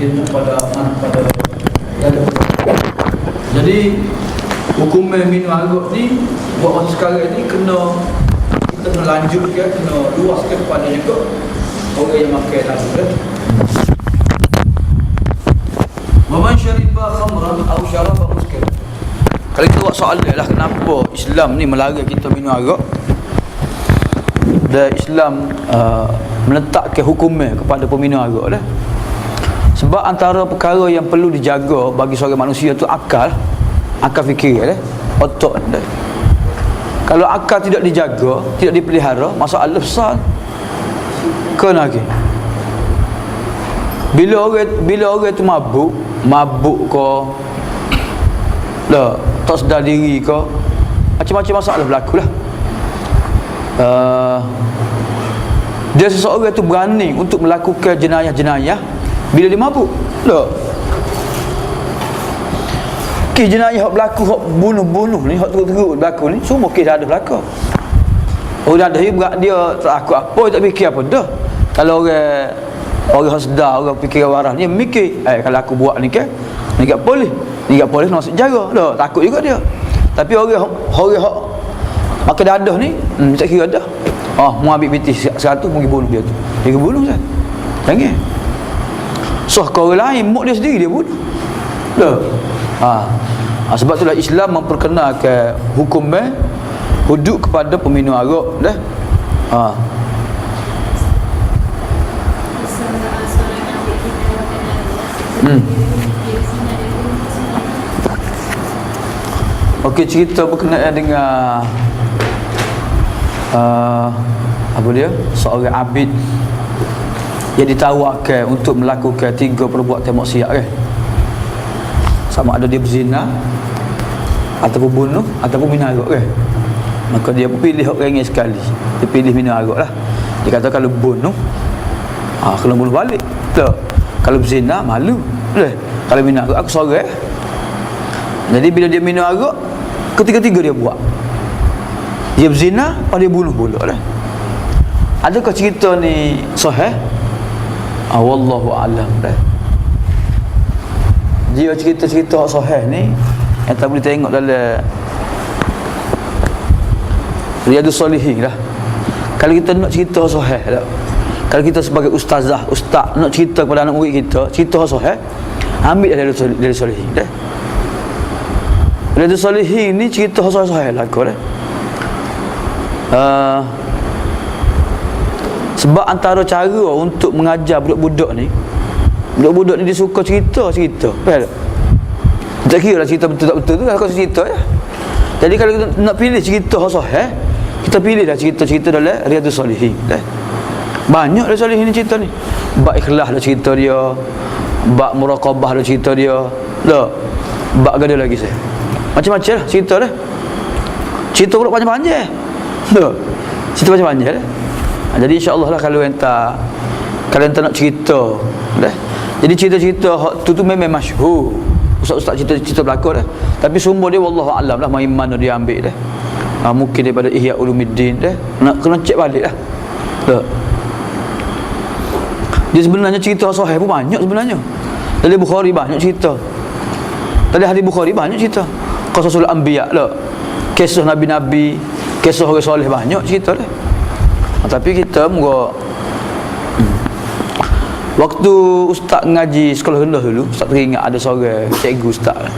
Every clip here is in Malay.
ilmu pada jadi hukum minum arak ni buat masa sekarang ni kita kena lanjutkan, kena luaskan kepada juga orang yang makan tadi kan. Wa man syariba khamran aw syaraba muskiran. Kalau kita buat soalan lah, kenapa Islam ni melarang kita minum arak? Dan Islam meletakkan hukumnya kepada peminum arak dah. Sebab antara perkara yang perlu dijaga bagi seorang manusia tu akal fikir dah, otak dah. Kalau akal tidak dijaga, tidak dipelihara, masalah besar. Kena lagi. Bila orang tu mabuk ke, lah, tak sedar diri ke, macam-macam masalah berlaku lah. Dia seseorang tu berani untuk melakukan jenayah-jenayah bila dia mabuk. Lah, kes jenayah hak berlaku, hak bunuh-bunuh ni, hak teruk-teruk berlaku ni, semua kes dah ada berlaku. Orang dah dia takut apa, tak fikir apa dah. Kalau orang sedar, orang fikir waras ni mikir, kalau aku buat ni kan, ni kat polis nak masuk penjara. Dah, takut juga dia. Tapi orang makan dadah ni, tak kira dah. Mau ambil piti 100 pergi bunuh dia tu. Dia bunuh kan. Jangan. So kau orang lain, mak dia sendiri dia bunuh. Dah. Sebab itulah Islam memperkenalkan hukum hudud kepada peminum arak dah. Okey, cerita berkenaan dengan apa dia? Seorang abid yang ditawarkan untuk melakukan 3 perbuatan maksiat kan. Sama ada dia berzina, ataupun bunuh, ataupun minum arak kan. Maka dia pilih orang ringan sekali. Dia pilih minum arak lah. Dia kata kalau bunuh, kena bunuh balik. Tak. Kalau berzina, malu. Kalau minum arak, aku sorang. Jadi bila dia minum arak, ketiga-tiga dia buat. Dia berzina, dia bunuh pula lah. Adakah cerita ni sahih? Wallahu a'lam dah. Dia cerita-cerita sahih ni yang tak boleh tengok dalam Riyadhus Shalihin lah. Kalau kita nak cerita sahih tak? Kalau kita sebagai ustaz nak cerita kepada anak murid kita, cerita sahih, ambil dari Riyadhus Shalihin dah. Riyadhus Shalihin ni cerita sahih lah kau dah. Sebab antara cara untuk mengajar budak-budak ni dia suka cerita. Faham tak? Tak kira lah cerita betul tak betul tu, kalau cerita ya. Jadi kalau kita nak pilih cerita sahih, kita pilih dah cerita-cerita dalam Riyadhus Shalihin dah. Banyak Riyadhus Shalihin ni cerita ni. Bab ikhlas dah cerita dia, bab muraqabah dah cerita dia. Dah. Bab ada lagi saya. Macam-macam lah cerita dah. Cerita pula panjang-panjang. Dah. Cerita panjang-panjang dah. Jadi insya-Allah lah kalau enta nak cerita dah. Jadi cerita-cerita tu memang masyhur. Ustaz-ustaz cerita berlaku dah. Tapi sumber dia wallahu alam lah mana dia ambil dah. Mungkin daripada Ihya Ulumuddin dah. Nak kena cek balik dah. Dah. Dia sebenarnya cerita sahih pun banyak sebenarnya. Dalam Bukhari banyak cerita. Dalam hadis Bukhari banyak cerita. Qasasul anbiya lah. Kisah nabi-nabi, kisah orang soleh banyak cerita dah. Tapi kita waktu ustaz ngaji sekolah rendah dulu, ustaz teringat ada seorang cikgu ustaz.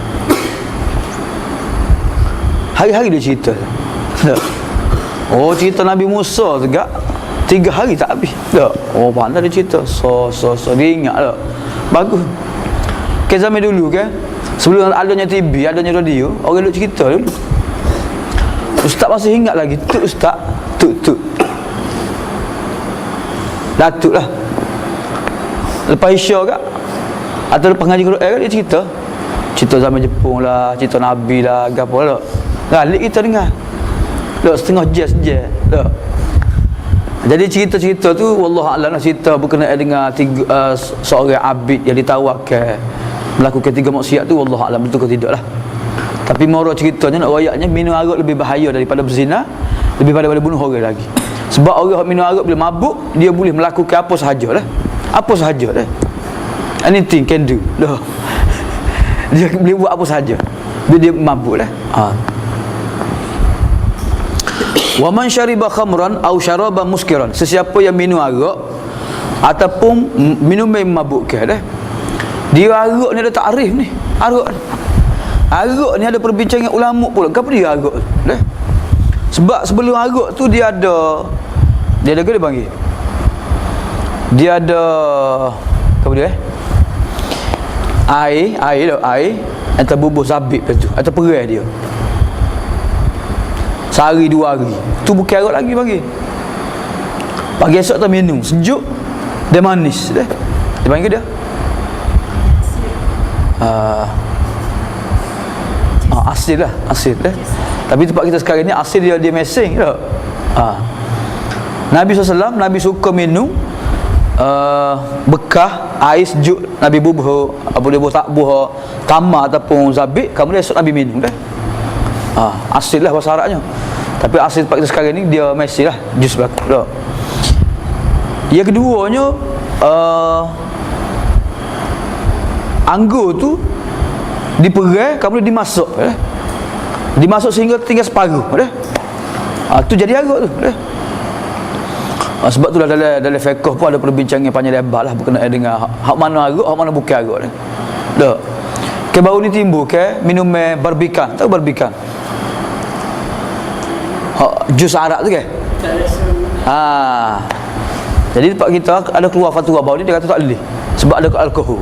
Hari-hari dia cerita. Cerita Nabi Musa juga 3 hari tak habis. Tak. Pandai dia cerita. Dia ingat tak. Bagus. Ke zaman dulu kan, sebelum adanya TV, adanya radio, orang duk cerita dulu. Ustaz masih ingat lagi. Ustaz. Datuk lah. Lepas Isya kak, atau lepas ngaji Quran kak, dia cerita zaman Jepun lah, cerita Nabi lah, apa lah. Galik kita dengar. Setengah jazz je. Jadi cerita-cerita tu wallahu a'lam lah, cerita berkenaan dengan seorang abid yang ditawarkan melakukan 3 maksiat tu, wallahu a'lam betul ke tidak lah. Tapi moral ceritanya nak royaknya, minum arak lebih bahaya daripada berzina, lebih daripada bunuh orang lagi. Sebab orang minum arak bila mabuk, dia boleh melakukan apa sahaja lah. Apa sahaja dah. anything can do. Loh. Dia boleh buat apa saja. Dia mabuk lah. Wa man syariba khamran aw syaraba muskiran, sesiapa yang minum arak ataupun minum yang memabukkan dah. Dia arak ni ada takrif ni. Arak ni ada perbincangan ulama pula. Kenapa dia arak dah? Sebab sebelum arak tu dia ada ke dia panggil? Dia ada apa dia? Air atau bubuh zabib tu atau perai dia. Sehari 2 hari. Tu bukan arak lagi panggil. Pagi esok tu minum sejuk dan manis dah. Dia panggil dia asil lah, asil dah. Tapi tempat kita sekarang ni asil dia mesing tak? Nabi SAW, Nabi suka minum bekah air sejuk. Nabi bubuh apa dia bubuh tak buah tamar ataupun zabib, kemudian esok Nabi minum dah. Asil lah bahasa Arabnya. Tapi asil tempat kita sekarang ni dia mesing lah, jus belakang tak? Yang keduanya anggur tu diperai kemudian dimasak dimasak sehingga tinggal separuh tu jadi arak tu sebab tu dalam fiqh pun ada perbincangan panjang lebar lah berkenaan dengan hak mana arak, hak mana bukan arak ni. Tak. Baru ni timbul minum barbican. Tahu barbican? Jus arak tu jadi tempat kita ada keluar fatwa baru ni, dia kata tak boleh sebab ada alkohol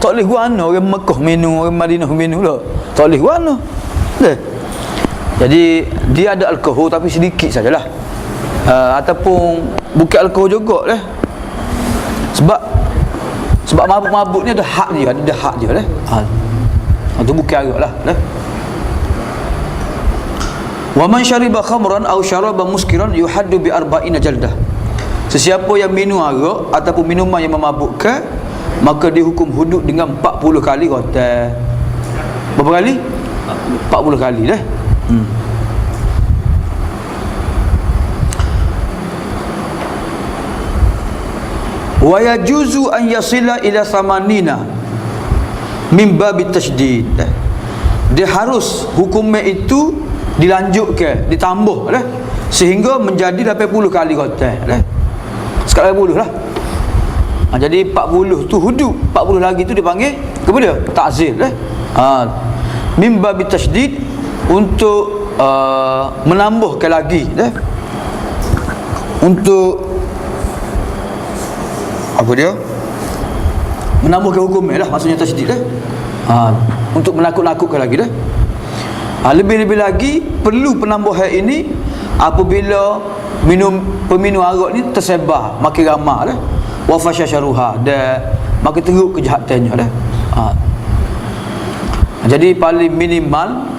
tak boleh guana orang Mekah minum, orang Madinah minum lah. Tak boleh guana. Jadi dia ada alkohol tapi sedikit sajalah. Ataupun bukan alkohol juga lah. Sebab mabuk-mabuk ni ada hak dia, ada hak dia lah. Itu bukan arak lah. Wa man syariba khamran aw syaraba muskiran yuhaddu bi 40 jaldah. Sesiapa yang minum arak ataupun minuman yang memabukkan, maka dihukum hudud dengan 40 kali rotan. Berapa kali? 40 kali dah. Wa yajuzu an yasila ila samanina min babit tasydid. Dia harus hukumnya itu dilanjutkan, ditambah dah sehingga menjadi 80 kali rotan dah. Sekarang 80 lah. Jadi 40 tu hudud, 40 lagi tu dipanggil kepada ta'zir min babi tasydid, untuk menambahkan lagi untuk apa dia, menambahkan hukumnya lah, maksudnya tasydid untuk menakut-nakutkan lagi lebih-lebih lagi perlu penambahan ini apabila peminum arak ni tersebar makin ramai wa fasyasharuha, dan makin teruk kejahatannya jadi paling minimal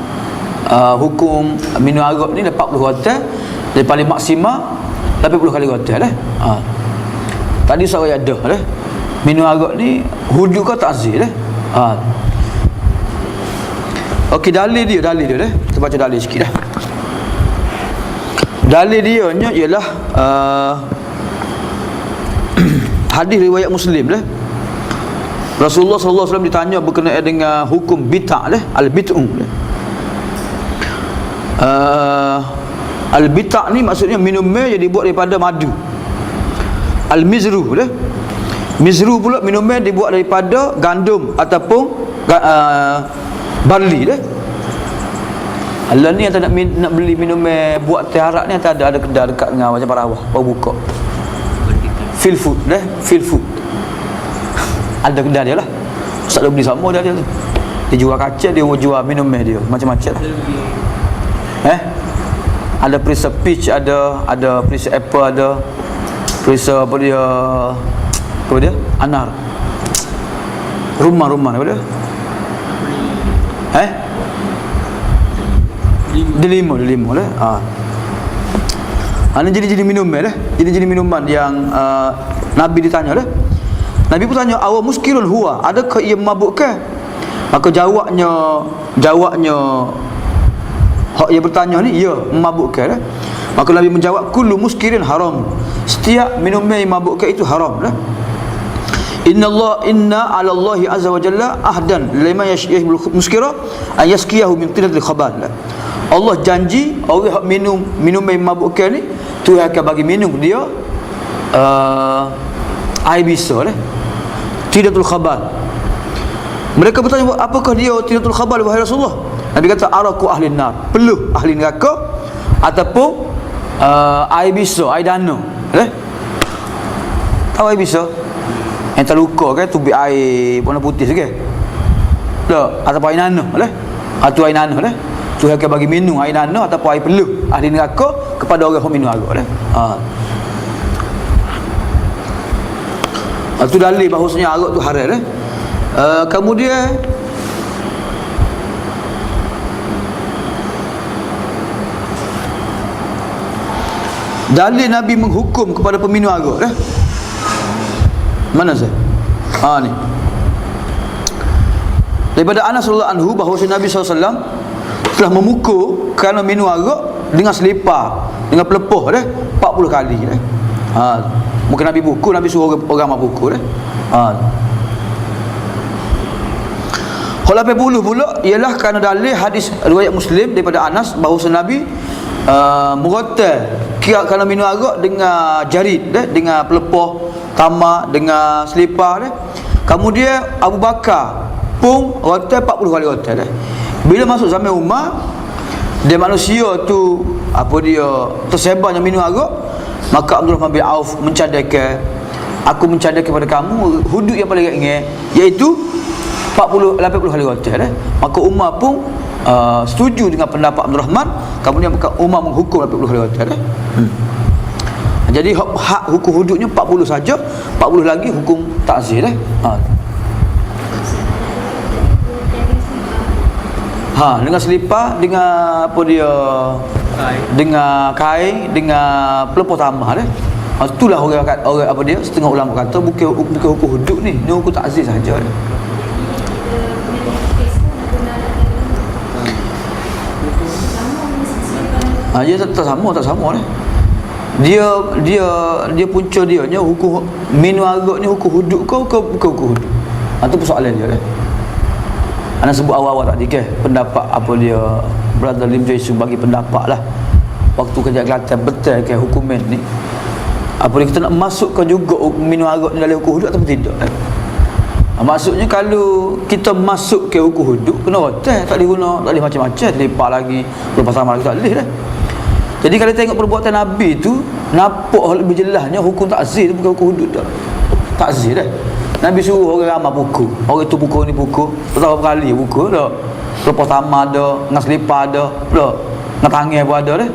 hukum minum arak ni 40 rotan, dan paling maksimal 80 kali rotan tadi saya ada minum arak ni hudud ke ta'zir okey, dalil dia kita baca dalil sikit dalil dia ialah hadis riwayat Muslim Rasulullah sallallahu alaihi wasallam ditanya berkenaan dengan hukum bid'ah al-bid'u. Al-bid'ah ni maksudnya minumnya yang dibuat daripada madu. Al-mizru mizru pula minumnya dibuat daripada gandum ataupun barley Allah ni yang tak nak beli minumnya buat teh arak ni, ada kedai dekat dengan macam Parawah baru buka. Feel food feel food. Ada kedai dia lah. Ustaz dah beli sama dia tu. Dia jual kacang, dia jual minum dia macam-macam. Ada perisa peach, ada perisa apple, ada perisa apa dia anar. Rumah apa dia? Dia lima lah. Ini jenis-jenis minuman jenis-jenis minuman yang Nabi ditanya Nabi pun tanya, awa muskirun huwa, adakah ia memabukkan? Maka jawabnya hak ia bertanya ni, ya, memabukkan Maka Nabi menjawab, kullu muskirin haram, setiap minuman yang memabukkan itu haram inna 'ala Allahi azza wa jalla ahdan liman yashbul muskira an yaskiyahu min tinatil khabal. Allah janji orang hak minum yang mabukkan ni Tuhan akan bagi minum dia air bisa lah, tinatul khabal. Mereka bertanya, apakah dia tinatul khabal wahai Rasulullah? Nabi kata, araku ahli nar, peluh ahli neraka, ataupun air bisa, air danau. Tahu air bisa? Yang terluka kan, tubik air warna putih sikit. Tak, ataupun air nanah lah. Atau air nanah lah. Tuhan akan bagi minum air nanah ataupun air peluh ahli neraka kepada orang yang minum arak lah. Itu dalil bahawasanya arak tu haram lah. Kemudian dalil Nabi menghukum kepada peminum arak lah. Mana saya? Ni daripada Anas radhiyallahu anhu bahawa Nabi SAW telah memukul kerana minum arak dengan selipar, dengan pelepuh dah 40 kali dah. Mungkin Nabi pukul, Nabi suruh orang mak pukul dah. Hal 80 pula ialah kerana dalil hadis riwayat Muslim daripada Anas bahawa Nabi merotal kerana minum arak dengan jarid dah, dengan pelepuh tamak, dengan selipar dah. Kemudian Abu Bakar pun rotal 40 kali rotal dah. Bila masuk zaman Umar, dia manusia tu tersebarnya minum arak, maka Abdul Rahman bin Auf mencadangkan, aku mencadangkan kepada kamu hudud yang paling ringan, iaitu 80 kali rotal dah. Maka Umar pun setuju dengan pendapat Abdul Rahman, kemudian Umar menghukum 80 kali rotal dah. Jadi hak hukum hududnya 40 saja, 40 lagi hukum takzir dah. Dengan selipar, dengan dengan kain, dengan pelepuh tamah dah. Itulah orang setengah ulama kata bukan hukum hudud ni hukum takzir saja dah. Dia tak sama dah. Dia punca dia nya hukum minum arak ni hukum hudud ke bukan hukum hudud. Itu persoalan dia dah. Ana sebut awal-awal tadi ke pendapat dia Brother Lim Jai Su bagi pendapat lah waktu kerja Kelantan betul ke hukuman ni. Dia kita nak masukkan juga minum arak ni dalam hukum hudud atau tidak? Maksudnya kalau kita masuk ke hukum hudud kena rotal, tak boleh guna, tak boleh macam-macam, lepak lagi lepas sama lagi tak boleh dah. Jadi kalau tengok perbuatan Nabi tu nampak lebih jelasnya hukum takzir tu bukan hukum hudud dah. Takzir dah. Nabi suruh orang ramai pukul. Orang tu pukul ni pukul. Berapa kali pukul dah. Lepas tamat ada, dengan selipar ada, dah. Dengan tangan pun ada dah.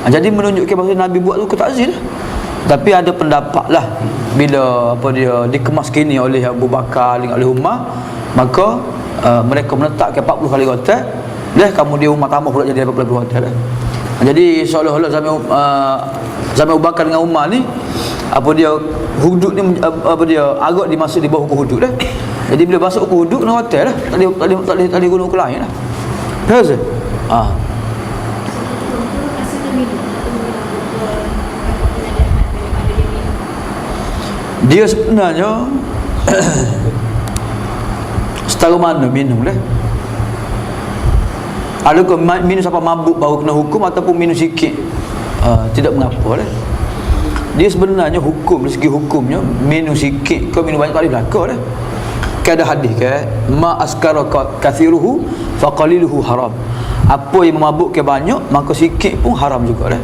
Jadi menunjukkan bahawa Nabi buat tu hukum takzir dah. Tapi ada pendapat lah bila dia dikemas kini oleh Abu Bakar dengan oleh Umar, maka mereka menetapkan 40 kali rotal dah, kemudian Umar tambah pula jadi 80 rotal dah. Jadi seolah-olah zaman Abu Bakar dengan Umar ni hudud ni arak dimasuk di bawah hukum hudud dah. Jadi bila masuk hukum hudud kena rotal dah. Tak boleh guna hukum lain dah. Betul tak? Dia sebenarnya setara mana minum dah. Adakah minum sampai mabuk baru kena hukum ataupun minum sikit tidak mengapa dah. Dia sebenarnya hukum dari segi hukumnya minum sikit kau minum banyak tak boleh berlaku dah. Ada hadis ke ma askara kathiruhu faqaliluhu haram. Apa yang memabukkan banyak maka sikit pun haram juga dah.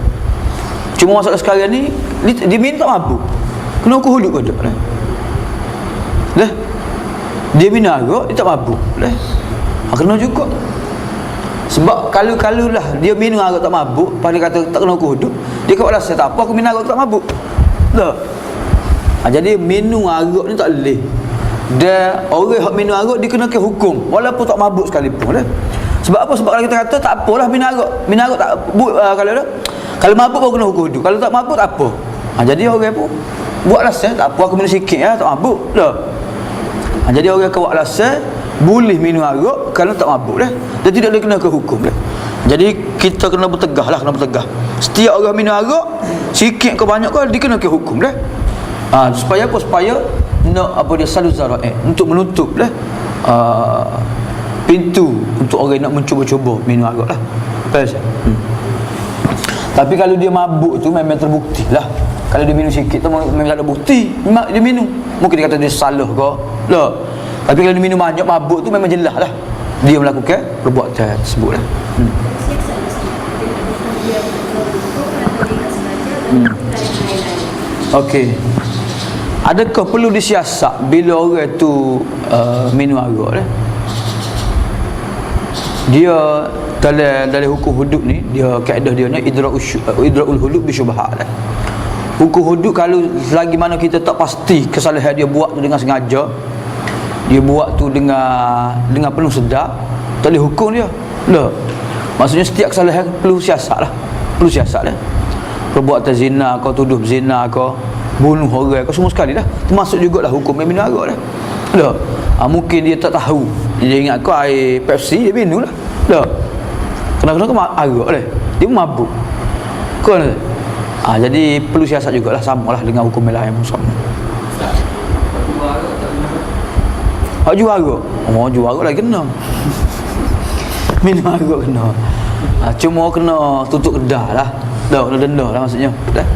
Cuma masalah sekarang ni dia minum tak mabuk, kena hukum hudud dah. Dah. Dia minum arak dia tak mabuk dah. Kena juga. Sebab kalau lah dia minum arak tak mabuk, pada kata tak kena hukum hudud, dia kata rasa tak apa aku minum arak tak mabuk. Tak. Jadi minum arak ni tak boleh. Dan orang yang minum arak dia kena ke hukum walaupun tak mabuk sekalipun dah. Sebab apa? Sebab kalau kita kata tak apalah minum arak tak kalau mabuk baru kena hukum hudud. Kalau tak mabuk tak apa. Jadi orang pun buat rasa tak apa aku minum sikit tak mabuk dah. Jadi orang akan buat rasa boleh minum arak kalau tak mabuk dah. Dia tidak boleh kena ke hukum dah. Jadi kita kena bertegah. Setiap orang minum arak sikit ke banyak ke dia kena ke hukum dah. Supaya apa? Supaya nak apa dia salud zara'i, untuk menutup lah pintu untuk orang nak mencuba-cuba minum arak lah. Tapi kalau dia mabuk tu memang terbukti lah. Kalau dia minum sikit tu memang ada bukti dia minum. Mungkin dia kata dia salah ke lah. Tapi kalau dia minum banyak mabuk tu memang jelas lah dia melakukan perbuatan tersebut lah. Okey. Adakah perlu disiasat bila orang tu minum arak lah? Dia dalam hukum hudud ni, dia kaedah dia ni idra'ul hudud bi syubhat. Hukum hudud kalau selagi mana kita tak pasti kesalahan dia buat tu dengan sengaja, dia buat tu dengan penuh sedar, tak boleh hukum dia. Dah. Maksudnya setiap kesalahan perlu siasat lah. Perlu siasat lah. Perbuatan zina kau, tuduh zina kau, bunuh orang kau, semua sekali lah. Termasuk jugalah hukum minum arak dah. Dah. Mungkin dia tak tahu. Dia ingat kau air Pepsi, dia minum lah. Dah. Kenapa arak dah. Dia mabuk. Kau ni. Jadi perlu siasat jugalah, samalah dengan hukum lain pun sama. Hak jual arak. Jual arak lagi kena. Minum arak kena. Cuma kena tutup kedai lah. Dah, kena denda lah maksudnya. Dah.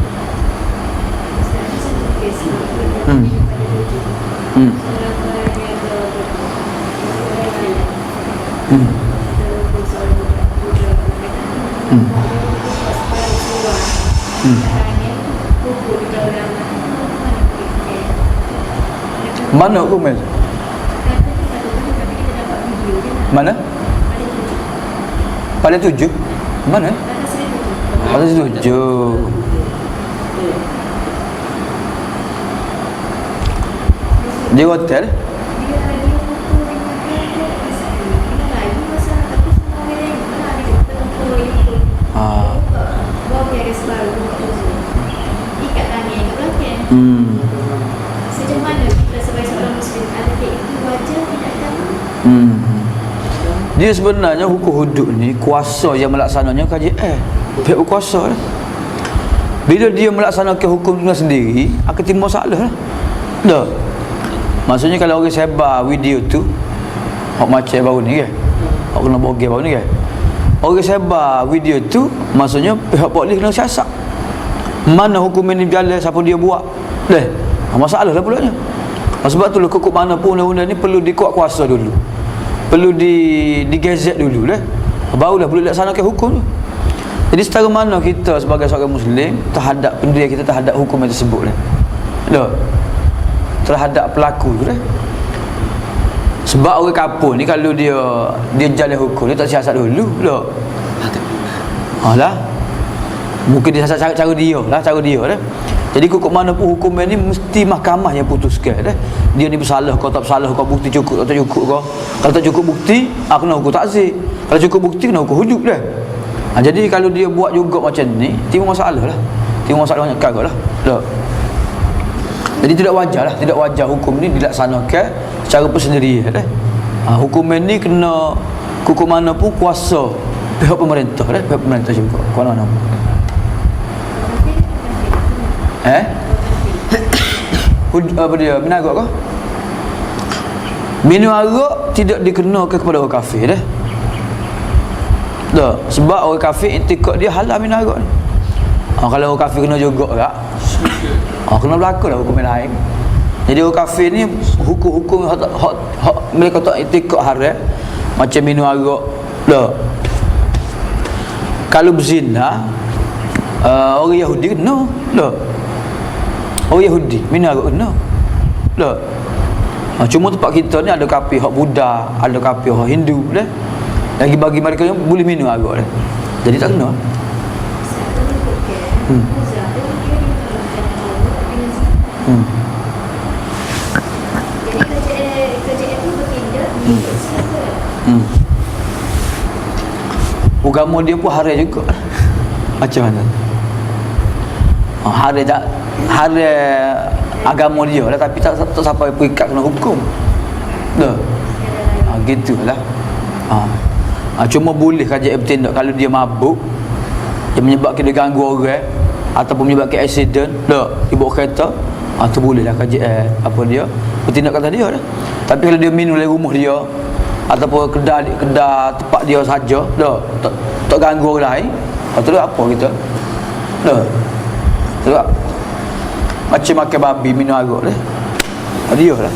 Mana hukum ni? Mana? Pada 7? Mana? Pada 7. Dia hotel? Sejauh mana kita sebagai seorang Muslim adakah itu wajar tidak Dia sebenarnya hukum hudud ni kuasa yang melaksananya KJL, pihak berkuasa lah. Bila dia melaksanakan hukum dengan sendiri akan timbul masalah lah. Dah. Maksudnya kalau orang sebar video tu hak macam baru ni kan, hak kena bogel baru ni kan, orang sebar video tu, maksudnya pihak polis kena siasat mana hukum ini berjalan, siapa dia buat. Dah. Masalah lah pulanya. Sebab tu kok mana pun undang-undang ni perlu dikuat kuasa dulu, perlu digazet dulu lah, barulah boleh laksanakan hukum tu. Jadi setara mana kita sebagai seorang Muslim terhadap pendirian kita terhadap hukum yang tersebut lah. Dah. Terhadap pelaku tu lah. Sebab orang kapur ni kalau dia jalan hukum, dia tak siasat dulu lah. Lah. Mungkin dia siasat cara dia lah, Jadi kok mana pun hukum ni mesti mahkamah yang putuskan dah. Dia ni bersalah kau, tak bersalah kau, bukti cukup atau tak cukup kau. Kalau tak cukup bukti, kena hukum takzir. Kalau cukup bukti, kena hukum hudud dah. Jadi kalau dia buat juga macam ni, timbul masalah lah. Timbul masalah banyak kagak lah. Dah. Jadi tidak wajar hukum ni dilaksanakan secara persendirian dah. Hukum ni kena hukum mana pun kuasa pihak pemerintah dah, pihak pemerintah juga. Kuala mana? Apa dia? Minum arak kah? Minum arak tidak dikenakan kepada orang kafir dah. Dah, sebab orang kafir iktikad dia halal minum arak ni. Kalau orang kafir kena juga tak? Kena berlaku lah hukum lain. Jadi orang kafir ni hukum-hukum mereka tak iktikad haram macam minum arak. Dah. Kalau berzina orang Yahudi kena. Dah. Orang Yahudi minum arak kena. Dah. Cuma tempat kita ni ada kafir hak Buddha, ada kafir hak Hindu dah. Lagi bagi mereka yang boleh minum arak dah. Jadi tak kena. Agama dia pun haram juga. Macam mana? Haram agama dia lah, tapi tak sampai perikat kena hukum. Dah. Gitulah. Cuma boleh kajian bertindak kalau dia mabuk, dia menyebabkan dia ganggu orang ataupun menyebabkan accident, dah, dibawa kereta, tu bolehlah kaji apa dia bertindak kata dia dah. Tapi kalau dia minum dari rumah dia ataupun kedai tempat dia saja dah, tak ganggu orang lain, tu apa kita dah tu macam makan babi minum arak dah, dia lah.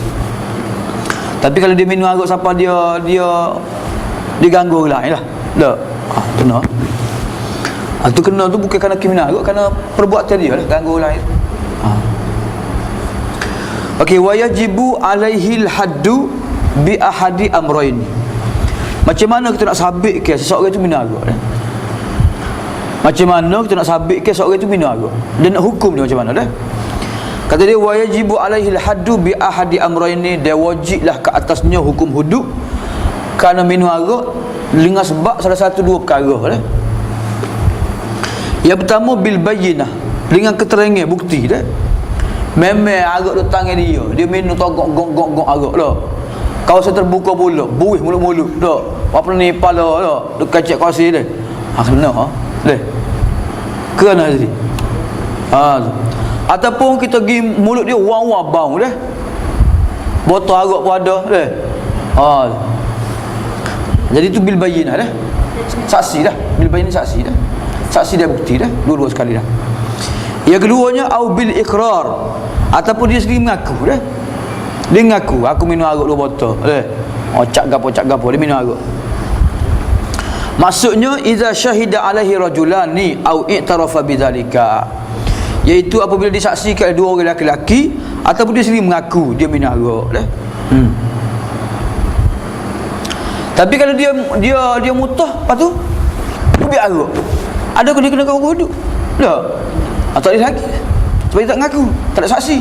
Tapi kalau dia minum arak siapa dia ganggu orang lain lah dah, kena. Tu kena tu bukan kerana minum arak, kerana perbuatan dia lah ganggu orang lain. Okey, wa yajibu alaihil haddu bi ahadi amrayn. Macam mana kita nak sabit ke seseorang itu minum arak? Macam mana kita nak sabit ke seseorang itu minum arak? Dan nak hukum dia macam mana dah? Kata dia wa yajibu alaihil haddu bi ahadi amrayn, dia wajiblah ke atasnya hukum hudud kerana minum arak dengan sebab salah satu dua perkara dah. Yang pertama bil bayyinah, dengan keterangan bukti dah. Memang arak tu tangan dia minum togok gong arak dah. Kawasan terbuka pula, buih mulut-mulut dah. Apa ni pala dah, dekat cek kursi dah. Kena dah. Kena jadi. Ataupun kita pergi mulut dia wang-wang bau dah. Botol arak pun ada dah. Jadi tu bil bayyinah dah. Saksi dah, bil bayyinah saksi dah. Saksi dia bukti dah, dua-dua sekali dah. Yang keduanya au bil iqrar, ataupun dia sendiri mengaku dah. Dia mengaku aku minum arak 2 botol. Cak gapo dia minum arak. Maksudnya iza syahida alaihi rajulani au i'tarafa bidzalika, iaitu apabila disaksikan dua orang lelaki ataupun dia sendiri mengaku dia minum arak dah. Tapi kalau dia mutah, lepas tu dia arak, adakah dia kena kau wuduk? Tak. Tak ada lagi. Sebab dia tak mengaku, tak ada saksi.